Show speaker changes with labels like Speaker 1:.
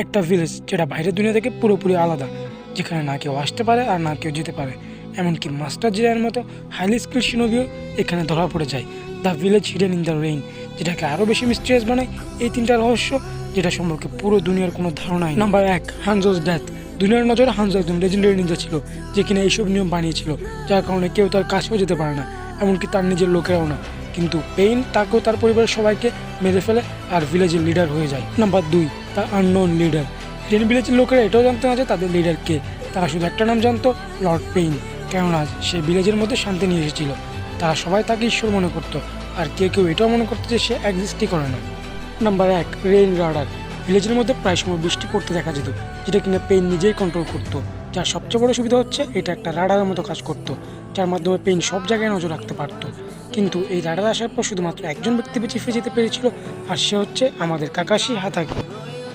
Speaker 1: একটা ভিলেজ যেটা বাইরের দুনিয়া থেকে পুরোপুরি আলাদা, যেখানে না কেউ আসতে পারে আর না কেউ যেতে পারে। এমনকি মাস্টার জিরায়ের মতো হাইলি স্কিল শিনোবিও এখানে ধরা পড়ে যায়। The village hidden in the rain, যেটাকে আরও বেশি মিস্টিরিয়াস বানায় এই তিনটা রহস্য, যেটা সম্পর্কে পুরো দুনিয়ার কোনো ধারণাই নেই। Number 1, Hanzo's death. দুনিয়ার নজরে হানজো একজন লেজেন্ডারি নিনজা ছিল, যে কিনা এইসব নিয়ম বানিয়েছিল, যার কারণে কেউ তার কাছেও যেতে পারে না, এমনকি তার নিজের লোকেরাও না। কিন্তু পেইন তাকেও তার পরিবারের সবাইকে মেরে ফেলে আর ভিলেজের লিডার হয়ে যায়। Number 2, the unknown leader. Hidden ভিলেজের লোকেরা এটাও জানতো না যে তাদের লিডার কে, তারা শুধু একটা নাম জানতো, লর্ড পেইন। কেননা সে ভিলেজের মধ্যে শান্তি নিয়ে এসেছিল। তারা সবাই তাকে ঈশ্বর মনে করতো, আর কেউ কেউ এটাও মনে করতো যে সে এক্সিস্টই করে না। Number 1, rain radar. ভিলেজের মধ্যে প্রায় সময় বৃষ্টি পড়তে দেখা যেত, যেটা কিনা পেইন নিজেই কন্ট্রোল করতো। যার সবচেয়ে বড় সুবিধা হচ্ছে এটা একটা রাডারের মতো কাজ করতো, যার মাধ্যমে পেইন সব জায়গায় নজর রাখতে পারতো। কিন্তু এই রাডার আসার পর শুধুমাত্র একজন ব্যক্তি বেঁচে ফিরে যেতে পেরেছিল, আর সে হচ্ছে আমাদের কাকাশি হাতাকি।